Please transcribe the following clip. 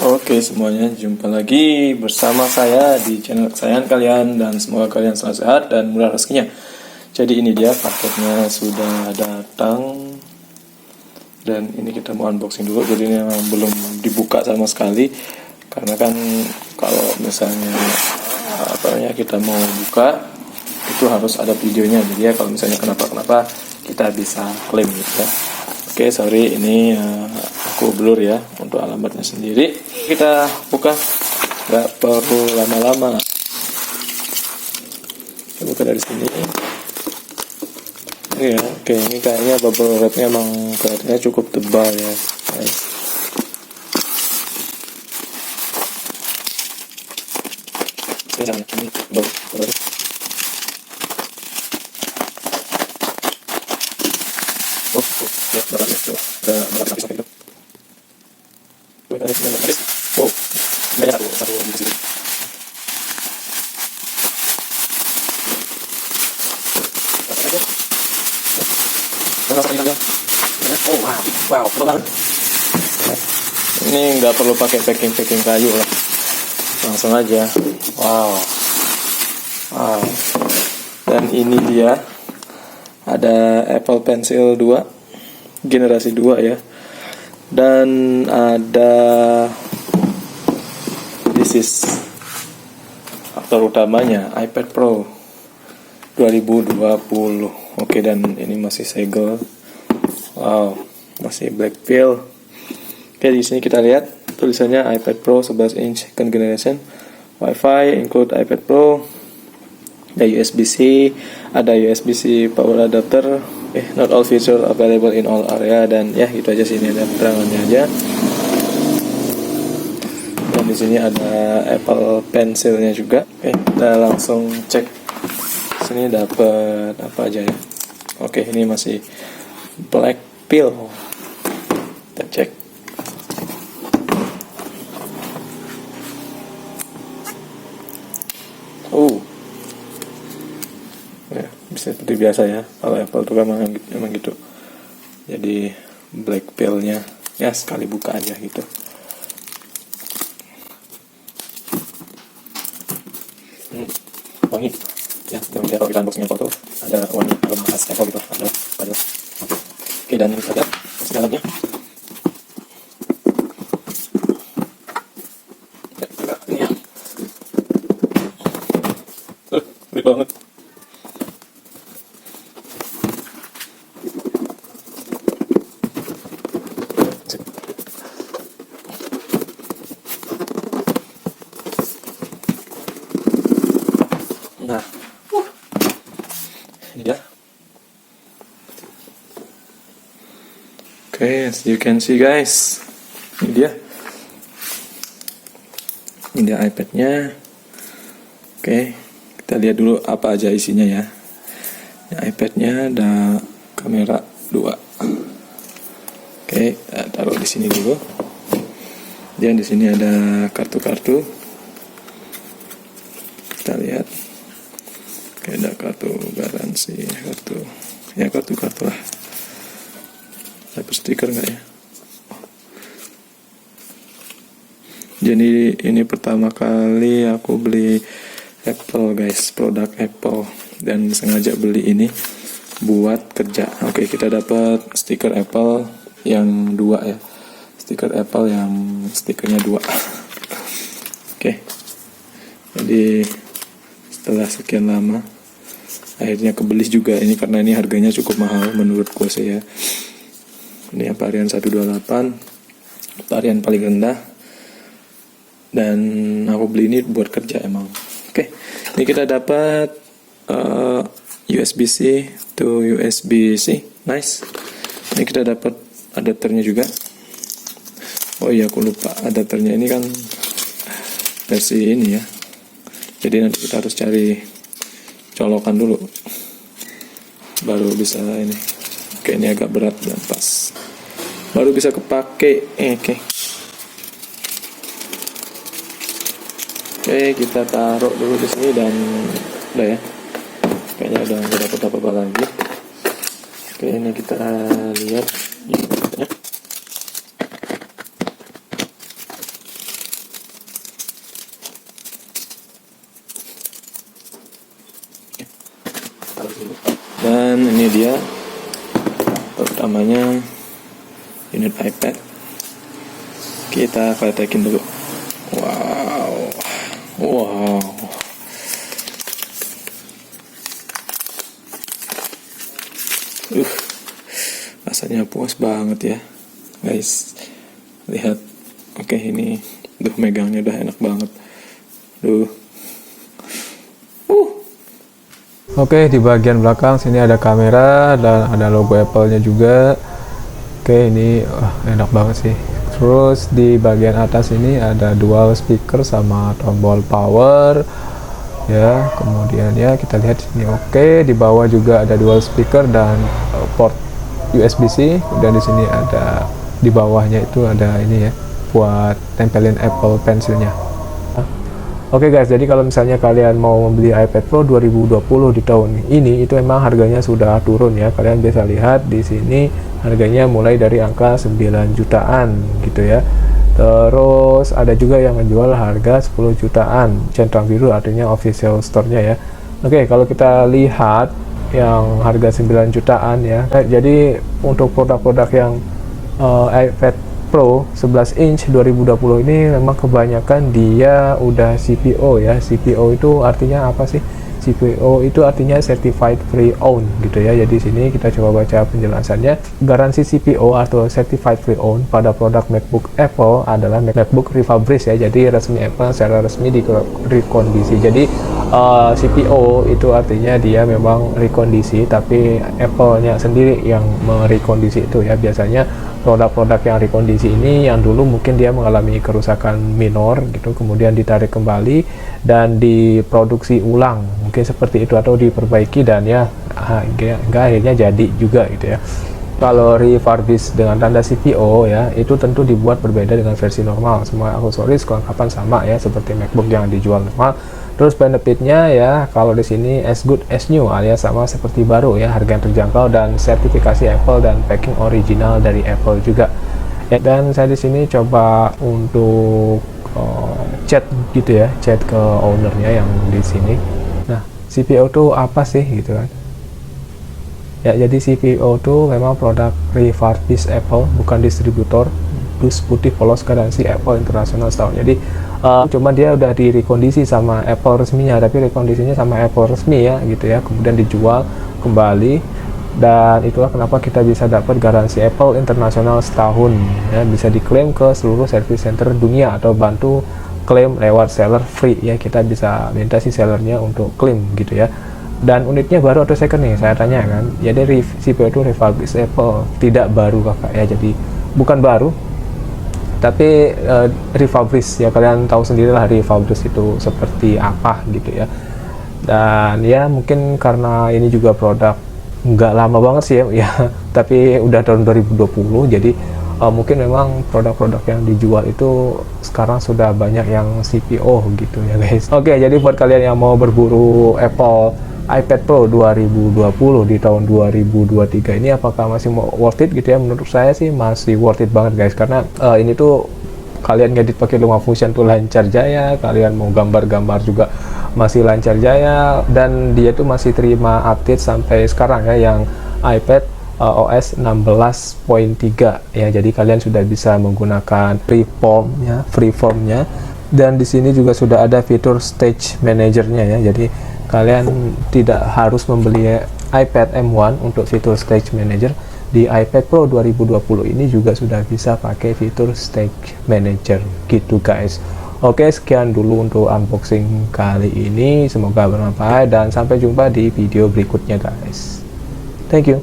Oke semuanya, jumpa lagi bersama saya di channel kesayangan kalian. Dan semoga kalian selalu sehat dan murah rezekinya. Jadi ini dia paketnya sudah datang. Dan ini kita mau unboxing dulu. Jadi ini memang belum dibuka sama sekali, karena kan kalau misalnya kita mau buka itu harus ada videonya. Jadi ya kalau misalnya kenapa kita bisa klaim gitu ya. Oke, sorry ini aku blur ya untuk alamatnya sendiri. Kita buka, nggak perlu lama-lama. Kita buka dari sini. Ya, oke, ini kayaknya bubble wrapnya emang kelihatannya cukup tebal ya, guys. Ini bubble wrap. Ya, berapa itu? Ada berapa lapis itu? Ada 9 lapis. Wow, banyak satu di sini. Oh wow, wow, banget. Ini nggak perlu pakai packing kayu lah, langsung aja. Wow. Dan ini dia, ada Apple Pencil 2 generasi 2 ya. Dan ada this is aktor utamanya, iPad Pro 2020. Oke, dan ini masih segel. Wow, masih black pill. Oke, di sini kita lihat tulisannya iPad Pro 11 inch second generation, Wi-Fi include iPad Pro. Ada USB-C, ada USB-C power adapter. Not all feature available in all area. Dan ya itu aja, sini ada keterangannya aja. Dan di sini ada Apple Pencilnya juga. Oke, kita langsung cek. Sini dapat apa aja ya. Oke, ini masih black pill. Kita cek. Ya, bisa seperti biasa ya. Kalau Apple tuh memang gitu. Jadi black pill-nya ya sekali buka aja gitu. Wangi. Ya, kemudian kalau kita unboxing Apple tuh ada wangi aroma khas Apple gitu. Ada. Oke, dan ada segalanya. Ya, ini ya. Gede banget. Nah, ini dia. Oke, as you can see guys, ini dia. Ini dia iPad-nya. Oke, kita lihat dulu apa aja isinya ya. Ini iPad-nya ada kamera 2. Oke, taruh di sini dulu. Dan di sini ada kartu-kartu. Kita lihat. Oke, ada kartu garansi, kartu lah. Ada stiker nggak ya? Jadi ini pertama kali aku beli Apple guys, produk Apple, dan sengaja beli ini buat kerja. Oke, kita dapat stiker Apple yang 2 ya. Stiker Apple yang stikernya 2. Oke. Jadi setelah sekian lama akhirnya kebeli juga ini, karena ini harganya cukup mahal menurutku sih ya. Ini varian 128, varian paling rendah. Dan aku beli ini buat kerja emang. Oke, ini kita dapat USB-C to USB-C. Nice. Ini kita dapat adapternya juga. Oh iya, aku lupa, adapternya ini kan versi ini ya. Jadi nanti kita harus cari colokan dulu baru bisa ini. Oke, ini agak berat dan pas, baru bisa kepake. Oke, kita taruh dulu di sini dan udah ya. Kayaknya udah nggak dapat apa-apa lagi. Oke, ini kita lihat. Dan ini dia pertamanya unit iPad. Kita kletekin dulu. Wow. Rasanya puas banget ya guys, lihat. Oke, ini megangnya udah enak banget. Oke, di bagian belakang sini ada kamera dan ada logo Apple-nya juga. Oke, ini enak banget sih. Terus di bagian atas ini ada dual speaker sama tombol power ya. Kemudian ya kita lihat sini. Oke, di bawah juga ada dual speaker dan port USB-C. Dan di sini ada, di bawahnya itu ada ini ya, buat tempelin Apple Pencil-nya. Oke guys, jadi kalau misalnya kalian mau membeli iPad Pro 2020 di tahun ini, itu emang harganya sudah turun ya. Kalian bisa lihat di sini harganya mulai dari angka 9 jutaan gitu ya. Terus ada juga yang menjual harga 10 jutaan, centang biru artinya official store-nya ya. Oke, kalau kita lihat yang harga 9 jutaan ya. Jadi untuk produk-produk yang iPad Pro 11 inch 2020 ini memang kebanyakan dia udah CPO ya. CPO itu artinya apa sih? CPO itu artinya Certified Pre-Owned gitu ya. Jadi sini kita coba baca penjelasannya. Garansi CPO atau Certified Pre-Owned pada produk MacBook Apple adalah MacBook refurbished ya. Jadi resmi Apple secara resmi direkondisi. Jadi CPO itu artinya dia memang rekondisi, tapi Apple-nya sendiri yang merekondisi itu ya. Biasanya produk-produk yang rekondisi ini yang dulu mungkin dia mengalami kerusakan minor gitu, kemudian ditarik kembali dan diproduksi ulang, mungkin seperti itu, atau diperbaiki dan ya akhirnya jadi juga gitu ya. Kalau refurbished dengan tanda CPO ya, itu tentu dibuat berbeda dengan versi normal. Semua aksesoris kelengkapan sama ya, seperti MacBook yang dijual normal. Terus benefitnya ya, kalau di sini as good as new alias sama seperti baru ya, harga yang terjangkau dan sertifikasi Apple dan packing original dari Apple juga. Ya, dan saya di sini coba untuk chat gitu ya, chat ke ownernya yang di sini. Nah, CPO itu apa sih gitu kan? Ya, jadi CPO itu memang produk refurbished Apple, bukan distributor. Dus putih polos garansi Apple internasional setahun. Jadi cuma dia udah direkondisi sama Apple resminya, tapi rekondisinya sama Apple resmi ya gitu ya, kemudian dijual kembali. Dan itulah kenapa kita bisa dapat garansi Apple internasional setahun ya, bisa diklaim ke seluruh service center dunia atau bantu klaim lewat seller free ya. Kita bisa minta si sellernya untuk klaim gitu ya. Dan unitnya baru atau second nih, saya tanya kan. Jadi CPO itu refurbished Apple, tidak baru kakak ya. Jadi bukan baru, tapi refurbished ya. Kalian tahu sendiri lah refurbished itu seperti apa gitu ya. Dan ya mungkin karena ini juga produk nggak lama banget sih ya tapi udah tahun 2020, jadi mungkin memang produk-produk yang dijual itu sekarang sudah banyak yang CPO gitu ya guys. Oke, jadi buat kalian yang mau berburu Apple iPad Pro 2020 di tahun 2023 ini, apakah masih worth it gitu ya? Menurut saya sih masih worth it banget guys, karena ini tuh kalian ngedit pakai LumaFusion tuh lancar jaya, kalian mau gambar-gambar juga masih lancar jaya, dan dia tuh masih terima update sampai sekarang ya, yang iPad OS 16.3 ya. Jadi kalian sudah bisa menggunakan freeformnya, dan di sini juga sudah ada fitur Stage Manager-nya ya. Jadi kalian tidak harus membeli iPad M1 untuk fitur Stage Manager. Di iPad Pro 2020 ini juga sudah bisa pakai fitur Stage Manager gitu guys. Oke, sekian dulu untuk unboxing kali ini, semoga bermanfaat dan sampai jumpa di video berikutnya guys. Thank you.